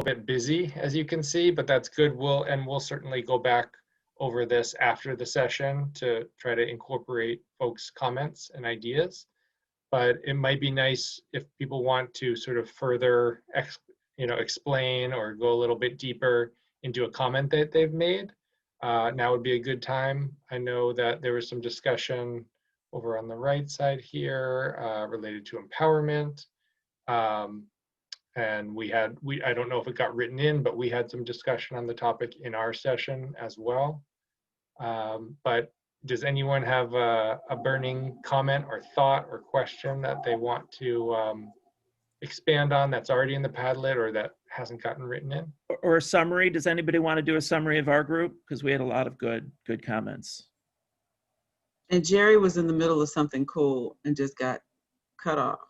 bit busy, as you can see, but that's good. We'll certainly go back over this after the session to try to incorporate folks' comments and ideas. But it might be nice if people want to sort of further explain or go a little bit deeper into a comment that they've made. Now would be a good time. I know that there was some discussion over on the right side here related to empowerment. And I don't know if it got written in, but we had some discussion on the topic in our session as well. But does anyone have a burning comment or thought or question that they want to expand on that's already in the Padlet or that hasn't gotten written in? Or a summary? Does anybody want to do a summary of our group? Because we had a lot of good comments. And Jerry was in the middle of something cool and just got cut off.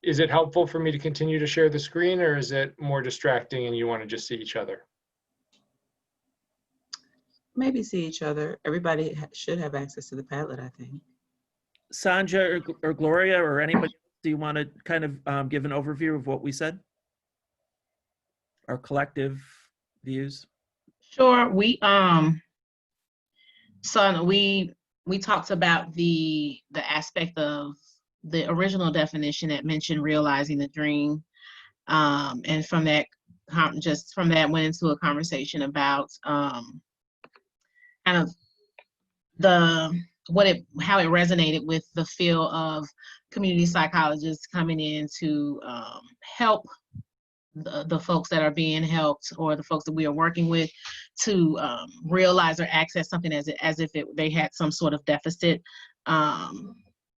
Is it helpful for me to continue to share the screen, or is it more distracting and you want to just see each other? Maybe see each other. Everybody should have access to the Padlet, I think. Sanja or Gloria or anybody, do you want to kind of give an overview of what we said? Our collective views? Sure. We talked about the aspect of the original definition that mentioned realizing the dream, and from that went into a conversation about kind of how it resonated with the feel of community psychologists coming in to help the folks that are being helped, or the folks that we are working with, to realize or access something as if they had some sort of deficit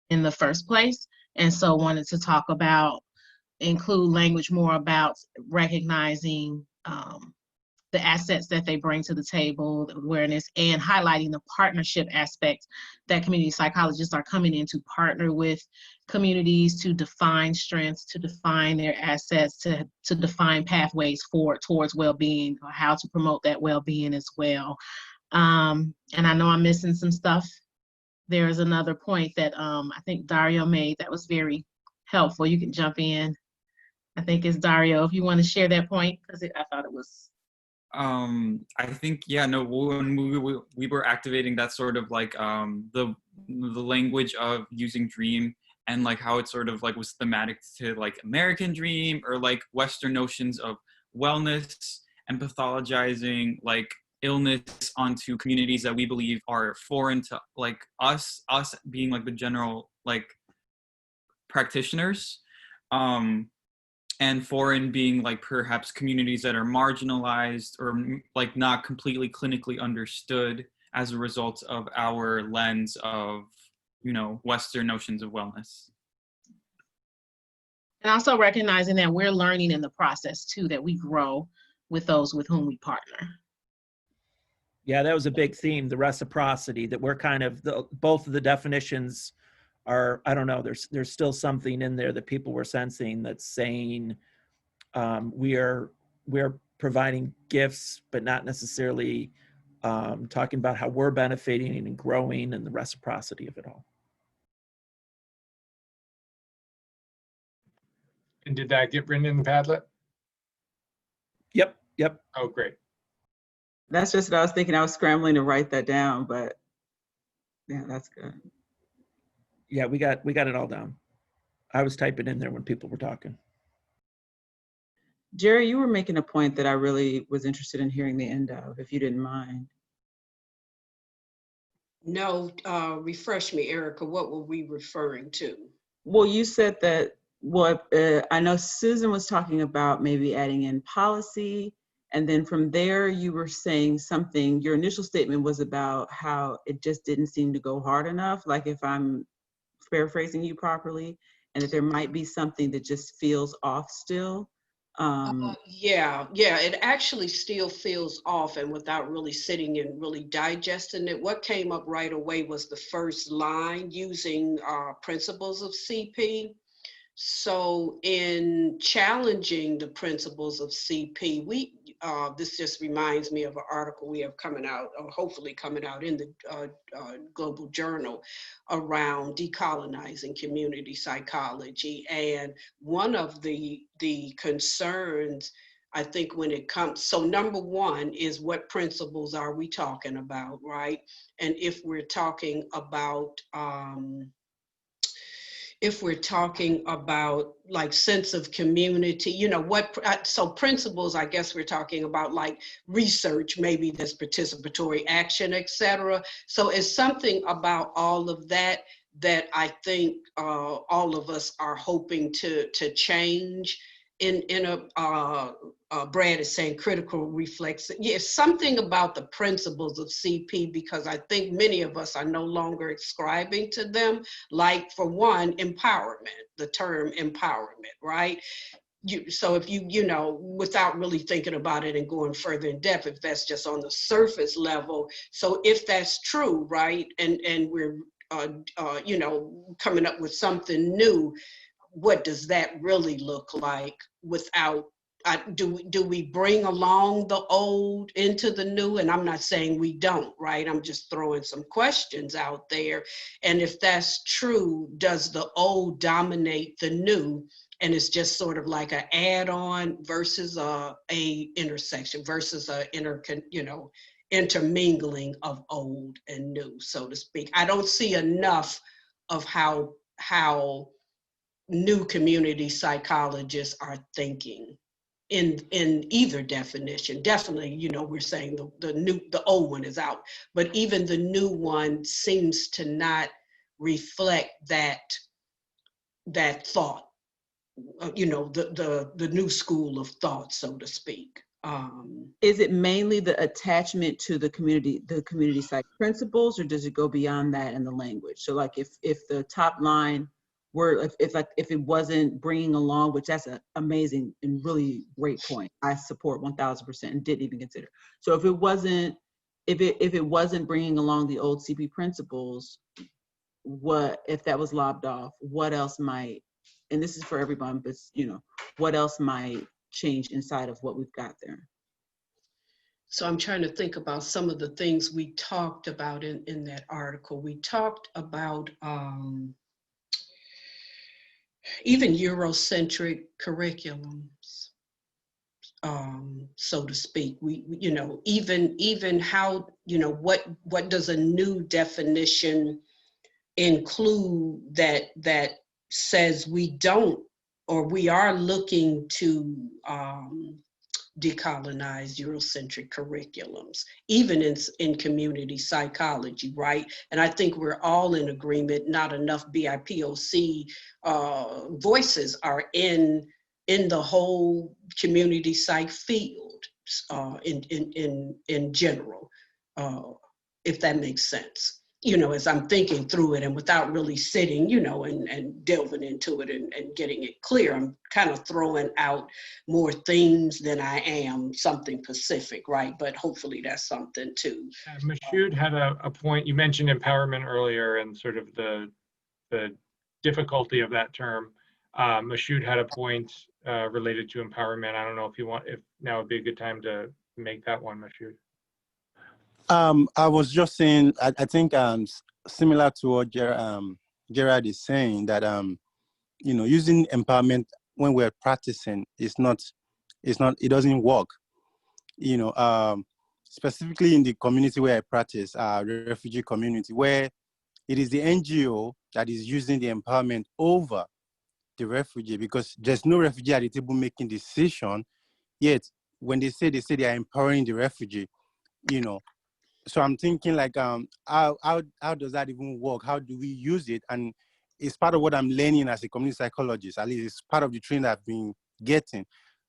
in the first place. And so wanted to include language more about recognizing the assets that they bring to the table, the awareness, and highlighting the partnership aspect that community psychologists are coming in to partner with communities to define strengths, to define their assets, to define pathways forward towards well-being, or how to promote that well-being as well. And I know I'm missing some stuff. There's another point that I think Dario made that was very helpful. You can jump in. I think it's Dario, if you want to share that point, because I thought it was. I think, yeah, no, when we were activating that sort of like the language of using dream, and like how it sort of like was thematic to like American dream or like Western notions of wellness, and pathologizing like illness onto communities that we believe are foreign to like us being like the general like practitioners, and foreign being like perhaps communities that are marginalized or like not completely clinically understood as a result of our lens of, you know, Western notions of wellness. And also recognizing that we're learning in the process too, that we grow with those with whom we partner. Yeah, that was a big theme, the reciprocity, that we're kind of, both of the definitions are, I don't know, there's still something in there that people were sensing that's saying we're providing gifts, but not necessarily talking about how we're benefiting and growing, and the reciprocity of it all. And did that get written in the Padlet? Yep. Oh, great. That's just what I was thinking. I was scrambling to write that down, but yeah, that's good. Yeah, we got it all down. I was typing in there when people were talking. Jerry, you were making a point that I really was interested in hearing the end of, if you didn't mind. No, refresh me, Ericka, what were we referring to? Well, you said that I know Susan was talking about maybe adding in policy, and then from there you were saying something, your initial statement was about how it just didn't seem to go hard enough, like if I'm paraphrasing you properly, and that there might be something that just feels off still. Yeah, it actually still feels off, and without really sitting and really digesting it, what came up right away was the first line, using principles of CP. So in challenging the principles of CP, this just reminds me of an article we have coming out, or hopefully coming out in the Global Journal, around decolonizing community psychology. And one of the concerns, I think, when it comes, so number one is, what principles are we talking about, right? And if we're talking about like sense of community, you know, so principles, I guess we're talking about like research, maybe there's participatory action, etc. So it's something about all of that that I think all of us are hoping to change in Brad is saying critical reflex. Yeah, something about the principles of CP, because I think many of us are no longer ascribing to them. Like, for one, empowerment, the term empowerment, right? So if you know, without really thinking about it and going further in depth, if that's just on the surface level, so if that's true, right, and we're you know, coming up with something new, what does that really look like without, do we bring along the old into the new? And I'm not saying we don't, right? I'm just throwing some questions out there. And if that's true, does the old dominate the new? And it's just sort of like an add-on versus a intersection versus a intermingling of old and new, so to speak. I don't see enough of how new community psychologists are thinking in either definition. Definitely, you know, we're saying the old one is out, but even the new one seems to not reflect that thought, you know, the new school of thought, so to speak. Is it mainly the attachment to the community psych principles, or does it go beyond that in the language? So like if the top line were, if it wasn't bringing along, which that's an amazing and really great point, I support 1000% and didn't even consider. So if it wasn't bringing along the old CP principles, what if that was lobbed off? What else might, and this is for everyone, but you know, what else might change inside of what we've got there? So I'm trying to think about some of the things we talked about in that article. We talked about even Eurocentric curriculums, so to speak. We you know, even how, you know, what does a new definition include that says we don't, or we are looking to decolonize Eurocentric curriculums, even in community psychology, right? And I think we're all in agreement, not enough BIPOC voices are in the whole community psych field in general, if that makes sense. You know, as I'm thinking through it and without really sitting, you know, and delving into it and getting it clear, I'm kind of throwing out more themes than I am something specific, right? But hopefully that's something too. Mashoud had a point. You mentioned empowerment earlier and sort of the difficulty of that term. Mashoud had a point related to empowerment. I don't know if now would be a good time to make that one, Mashoud. I was just saying, I think similar to what Gerard is saying, that you know, using empowerment when we're practicing it doesn't work. You know, specifically in the community where I practice, the refugee community, where it is the NGO that is using the empowerment over the refugee, because there's no refugee at the table making decision. Yet when they say they are empowering the refugee, you know. So I'm thinking like, how does that even work? How do we use it? And it's part of what I'm learning as a community psychologist. At least it's part of the training I've been getting.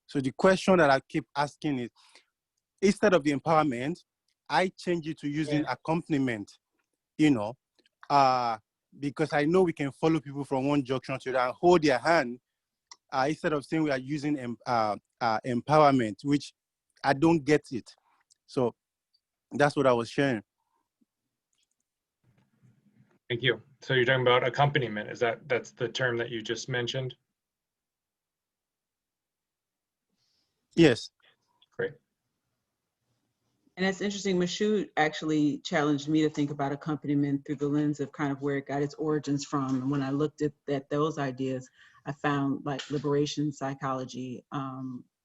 So the question that I keep asking is, instead of the empowerment, I change it to using accompaniment, you know, because I know we can follow people from one junction to the other and hold their hand, instead of saying we are using empowerment, which I don't get it. So that's what I was sharing. Thank you. So you're talking about accompaniment. That's the term that you just mentioned? Yes. Great. And it's interesting, Mashoud actually challenged me to think about accompaniment through the lens of kind of where it got its origins from. And when I looked at those ideas, I found like liberation psychology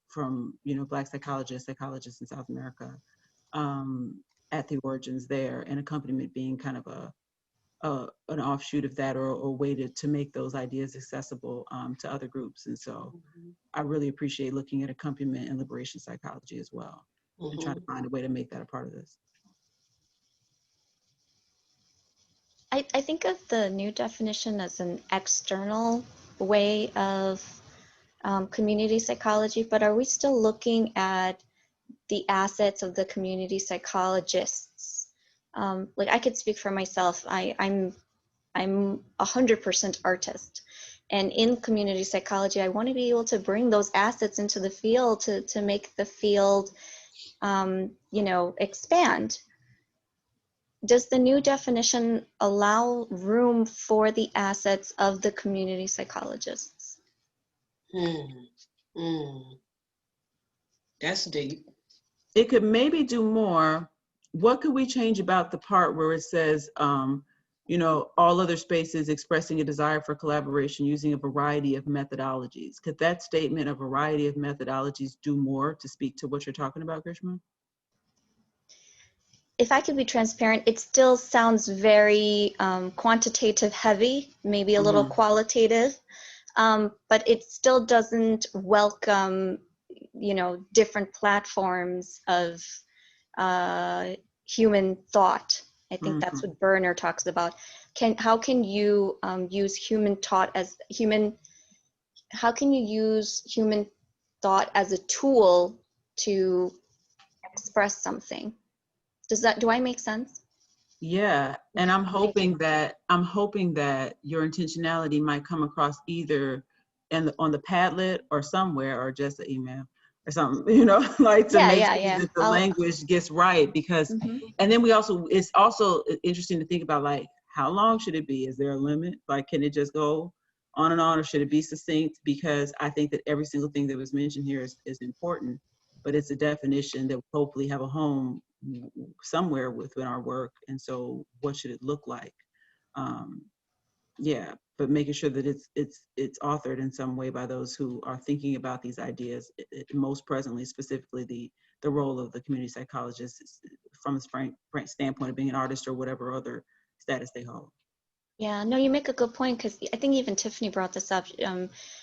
from, Black psychologists in South America at the origins there, and accompaniment being kind of an offshoot of that, or a way to make those ideas accessible to other groups. And so I really appreciate looking at accompaniment and liberation psychology as well, and trying to find a way to make that a part of this. I think of the new definition as an external way of community psychology, but are we still looking at the assets of the community psychologists? Like I could speak for myself. I'm 100% artist. And in community psychology, I want to be able to bring those assets into the field to make the field, expand. Does the new definition allow room for the assets of the community psychologists? That's deep. It could maybe do more. What could we change about the part where it says, all other spaces expressing a desire for collaboration using a variety of methodologies? Could that statement, a variety of methodologies, do more to speak to what you're talking about, Grishma? If I could be transparent, it still sounds very quantitative heavy, maybe a little qualitative, but it still doesn't welcome, different platforms of human thought. I think that's what Berner talks about. How can you use human thought as how can you use human thought as a tool to express something? Do I make sense? Yeah, and I'm hoping that your intentionality might come across either on the Padlet or somewhere, or just an email or something, like to make sure that the language gets right. Because, and then it's also interesting to think about, like, how long should it be? Is there a limit? Like, can it just go on and on, or should it be succinct? Because I think that every single thing that was mentioned here is important, but it's a definition that will hopefully have a home somewhere within our work. And so what should it look like? But making sure that it's authored in some way by those who are thinking about these ideas, most presently, specifically the role of the community psychologist from the standpoint of being an artist or whatever other status they hold. Yeah, no, you make a good point, because I think even Tiffany brought this up.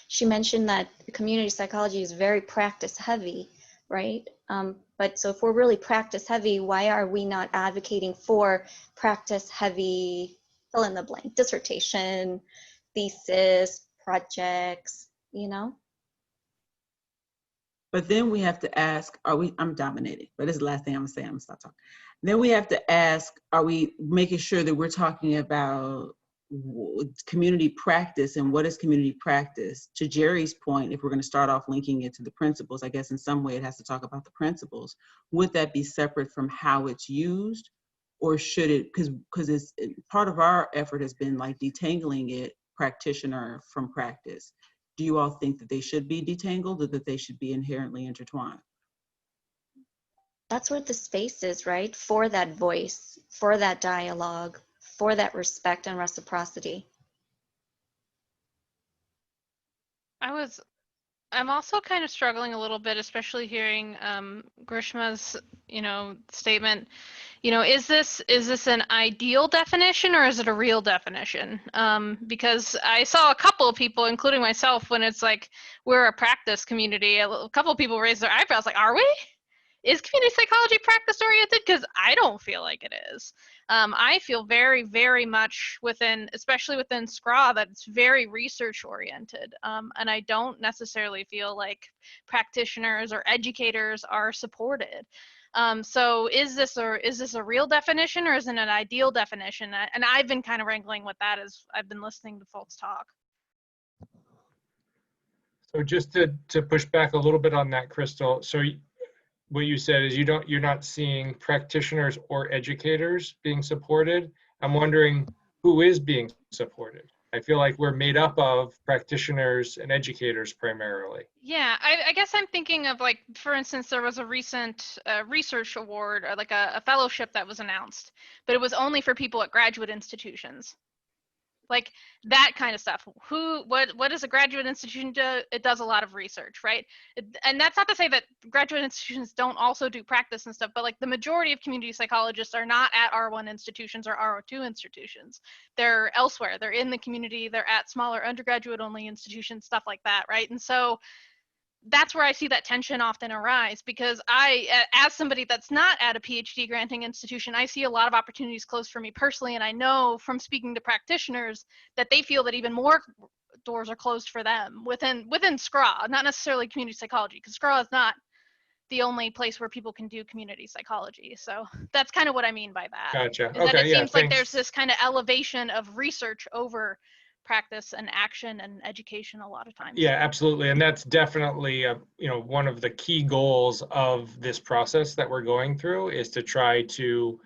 She mentioned that community psychology is very practice heavy, right? But so if we're really practice heavy, why are we not advocating for practice heavy, fill in the blank, dissertation, thesis, projects, But then we have to ask, I'm dominating, but this is the last thing I'm gonna say, I'm gonna stop talking. Then we have to ask, are we making sure that we're talking about community practice, and what is community practice? To Jerry's point, if we're going to start off linking it to the principles, I guess in some way it has to talk about the principles. Would that be separate from how it's used, or should it, because it's part of our effort has been like detangling it, practitioner from practice. Do you all think that they should be detangled, or that they should be inherently intertwined? That's what the space is, right? For that voice, for that dialogue, for that respect and reciprocity. I'm also kind of struggling a little bit, especially hearing Grishma's, statement. Is this an ideal definition, or is it a real definition? Because I saw a couple of people, including myself, when it's like, we're a practice community, a couple of people raised their eyebrows like, are we? Is community psychology practice oriented? Because I don't feel like it is. I feel very, very much especially within SCRA, that it's very research oriented. And I don't necessarily feel like practitioners or educators are supported. So is this a real definition, or is it an ideal definition? And I've been kind of wrangling with that as I've been listening to folks talk. So just to push back a little bit on that, Crystal. So what you said is you're not seeing practitioners or educators being supported. I'm wondering who is being supported. I feel like we're made up of practitioners and educators primarily. Yeah, I guess I'm thinking of, like, for instance, there was a recent research award, or like a fellowship that was announced, but it was only for people at graduate institutions. Like that kind of stuff. What does a graduate institution do? It does a lot of research, right? And that's not to say that graduate institutions don't also do practice and stuff, but like the majority of community psychologists are not at R1 institutions or R2 institutions. They're elsewhere. They're in the community. They're at smaller undergraduate only institutions, stuff like that, right? And so that's where I see that tension often arise, because as somebody that's not at a PhD granting institution, I see a lot of opportunities closed for me personally. And I know from speaking to practitioners that they feel that even more doors are closed for them within SCRA, not necessarily community psychology, because SCRA is not the only place where people can do community psychology. So that's kind of what I mean by that. Gotcha. Is that Okay, it yeah, seems like there's thanks. this kind of elevation of research over practice and action and education a lot of times. Yeah, absolutely. And that's definitely, one of the key goals of this process that we're going through is to try to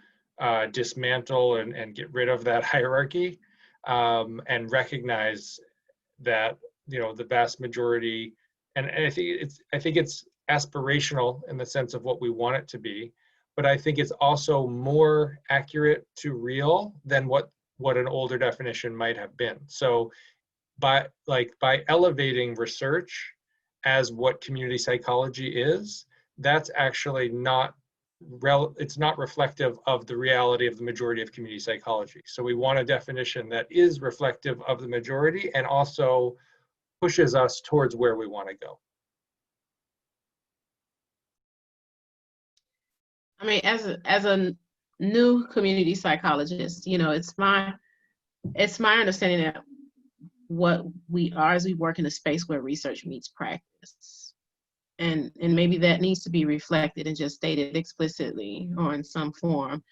dismantle and get rid of that hierarchy, and recognize that, the vast majority, and I think it's aspirational in the sense of what we want it to be, but I think it's also more accurate to real than what an older definition might have been. So by elevating research as what community psychology is, that's actually it's not reflective of the reality of the majority of community psychology. So we want a definition that is reflective of the majority and also pushes us towards where we want to go. I mean, as a new community psychologist, it's my understanding that what we are is we work in a space where research meets practice. And maybe that needs to be reflected and just stated explicitly or in some form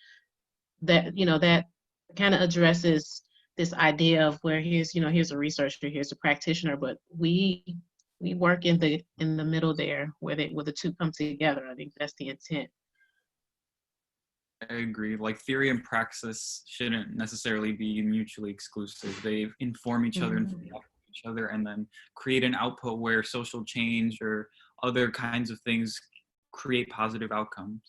that, that kind of addresses this idea of where here's a researcher, here's a practitioner, but we work in the middle there where the two come together. I think that's the intent. I agree. Like theory and praxis shouldn't necessarily be mutually exclusive. They inform each other and feed off each other, and then create an output where social change or other kinds of things create positive outcomes.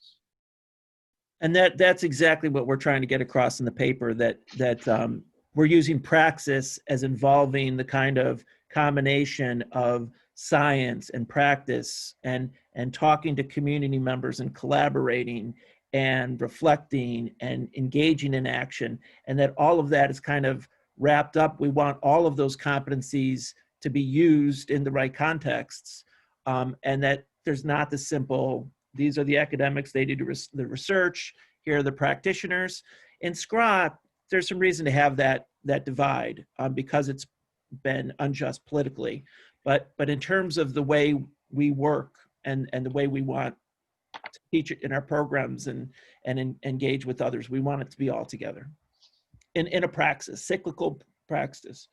And that's exactly what we're trying to get across in the paper, that we're using praxis as involving the kind of combination of science and practice and talking to community members and collaborating and reflecting and engaging in action, and that all of that is kind of wrapped up. We want all of those competencies to be used in the right contexts, and that there's not the simple, these are the academics, they do the research, here are the practitioners. In SCRA, there's some reason to have that divide because it's been unjust politically. But in terms of the way we work and the way we want to teach it in our programs and engage with others, we want it to be all together in a praxis, cyclical praxis.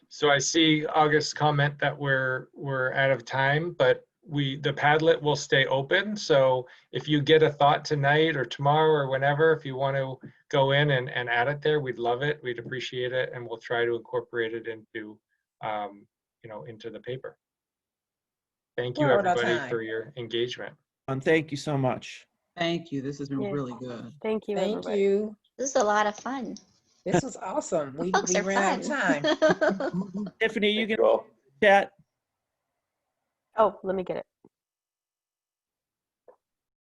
So I see August's comment that we're out of time, but the Padlet will stay open. So if you get a thought tonight or tomorrow or whenever, if you want to go in and add it there, we'd love it. We'd appreciate it, and we'll try to incorporate it into into the paper. Thank you, everybody, for your engagement. And thank you so much. Thank you. This has been really good. Thank you, Thank everybody. you. This is a lot of fun. This was awesome. We Folks are ran fun. out of time. Tiffany, you can chat. Oh, let me get it.